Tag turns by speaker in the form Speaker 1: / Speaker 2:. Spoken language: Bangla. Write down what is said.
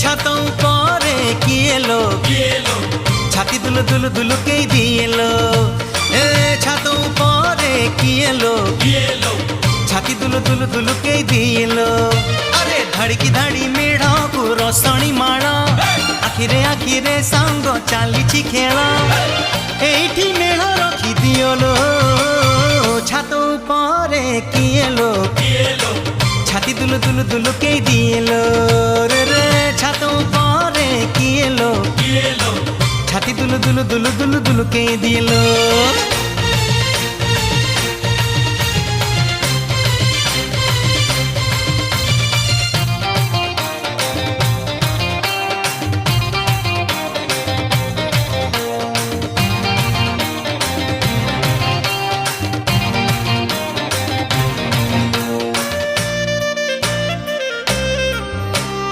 Speaker 1: ছাত উপরে কি এলো ছাতি দুলু দুলু দুলুকেই দিয়ে এলো ছাত উপরে কি এলো ছাতি দুলু দুলু দুলুকেই দিয়ে এলো আরে ধাড়িকি ধাড়ি মেঢ়କୁ রসণী মাଳ আখিরে আখিরে সাঙ্গ চালিছি খেল এইটি মেঢ় রখি দিওলো ছাত উপরে কি এলো ছাতি দুলু দুলু দুলুকেই দিয়ে এলো রে ছাত উপরে কি এলো ছাতি দুলু দুলু দুলু দুলু দুলুকেই দিয়ে এলো